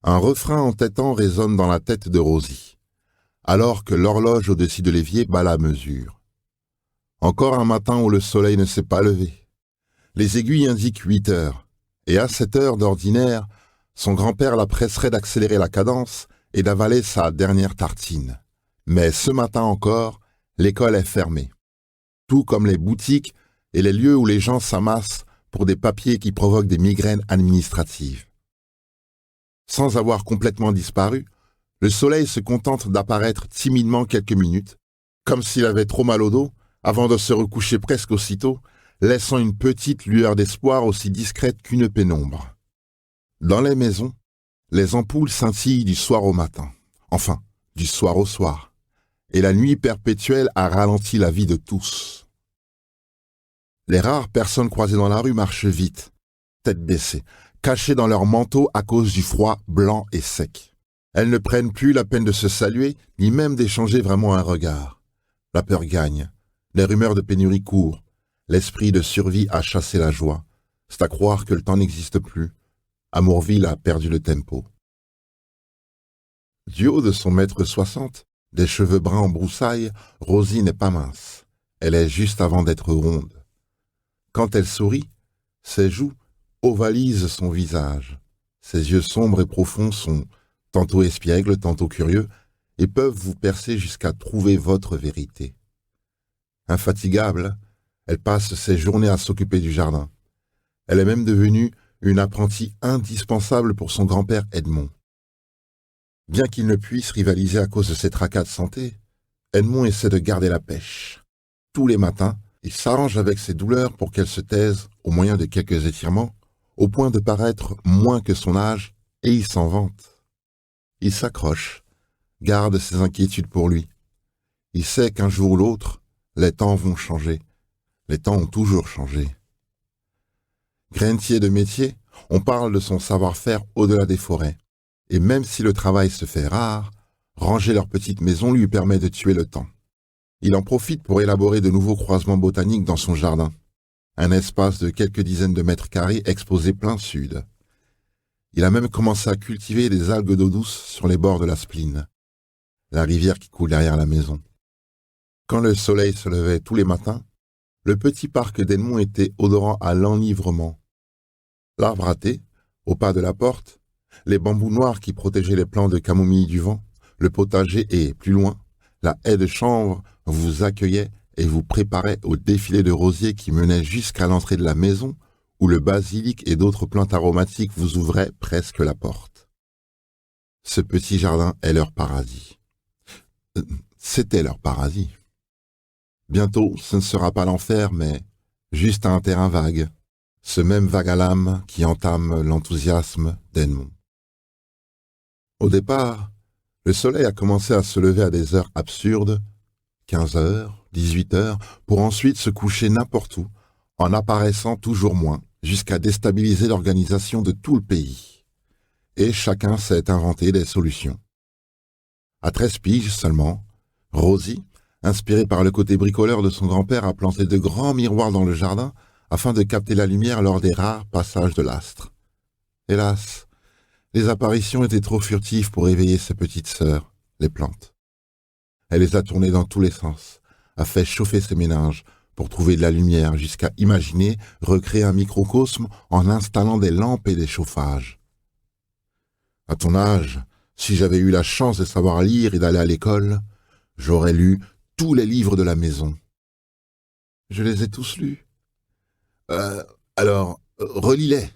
Un refrain entêtant résonne dans la tête de Rosie, alors que l'horloge au-dessus de l'évier bat la mesure. Encore un matin où le soleil ne s'est pas levé. Les aiguilles indiquent 8 heures, et à 7 heures d'ordinaire, son grand-père la presserait d'accélérer la cadence et d'avaler sa dernière tartine. Mais ce matin encore, l'école est fermée, tout comme les boutiques et les lieux où les gens s'amassent pour des papiers qui provoquent des migraines administratives. Sans avoir complètement disparu, le soleil se contente d'apparaître timidement quelques minutes, comme s'il avait trop mal au dos, avant de se recoucher presque aussitôt, laissant une petite lueur d'espoir aussi discrète qu'une pénombre. Dans les maisons, les ampoules scintillent du soir au matin, enfin, du soir au soir, et la nuit perpétuelle a ralenti la vie de tous. Les rares personnes croisées dans la rue marchent vite, tête baissée, cachées dans leurs manteaux à cause du froid blanc et sec. Elles ne prennent plus la peine de se saluer, ni même d'échanger vraiment un regard. La peur gagne, les rumeurs de pénurie courent, l'esprit de survie a chassé la joie. C'est à croire que le temps n'existe plus. Amourville a perdu le tempo. Du haut de son 1,60 m, des cheveux bruns en broussailles, Rosie n'est pas mince. Elle est juste avant d'être ronde. Quand elle sourit, ses joues ovalisent son visage. Ses yeux sombres et profonds sont tantôt espiègles, tantôt curieux, et peuvent vous percer jusqu'à trouver votre vérité. Infatigable, elle passe ses journées à s'occuper du jardin. Elle est même devenue une apprentie indispensable pour son grand-père Edmond. Bien qu'il ne puisse rivaliser à cause de ses tracas de santé, Edmond essaie de garder la pêche. Tous les matins, il s'arrange avec ses douleurs pour qu'elles se taisent au moyen de quelques étirements, au point de paraître moins que son âge, et il s'en vante. Il s'accroche, garde ses inquiétudes pour lui. Il sait qu'un jour ou l'autre, les temps vont changer. Les temps ont toujours changé. Grainetier de métier, on parle de son savoir-faire au-delà des forêts. Et même si le travail se fait rare, ranger leur petite maison lui permet de tuer le temps. Il en profite pour élaborer de nouveaux croisements botaniques dans son jardin. Un espace de quelques dizaines de mètres carrés exposé plein sud. Il a même commencé à cultiver des algues d'eau douce sur les bords de la Spline, la rivière qui coule derrière la maison. Quand le soleil se levait tous les matins, le petit parc d'Edmond était odorant à l'enivrement. L'arbre à thé, au pas de la porte, les bambous noirs qui protégeaient les plants de camomille du vent, le potager et, plus loin, la haie de chanvre vous accueillait et vous préparait au défilé de rosiers qui menait jusqu'à l'entrée de la maison où le basilic et d'autres plantes aromatiques vous ouvraient presque la porte. Ce petit jardin est leur paradis. C'était leur paradis. Bientôt, ce ne sera pas l'enfer, mais juste un terrain vague, ce même vague à l'âme qui entame l'enthousiasme d'Edmond. Au départ, le soleil a commencé à se lever à des heures absurdes, 15 heures, 18 heures, pour ensuite se coucher n'importe où, en apparaissant toujours moins, jusqu'à déstabiliser l'organisation de tout le pays. Et chacun s'est inventé des solutions. À 13 piges seulement, Rosie, inspirée par le côté bricoleur de son grand-père, a planté de grands miroirs dans le jardin afin de capter la lumière lors des rares passages de l'astre. Hélas, les apparitions étaient trop furtives pour éveiller ses petites sœurs, les plantes. Elle les a tournées dans tous les sens, a fait chauffer ses méninges pour trouver de la lumière jusqu'à imaginer recréer un microcosme en installant des lampes et des chauffages. À ton âge, si j'avais eu la chance de savoir lire et d'aller à l'école, j'aurais lu tous les livres de la maison. Je les ai tous lus. Alors, relis-les.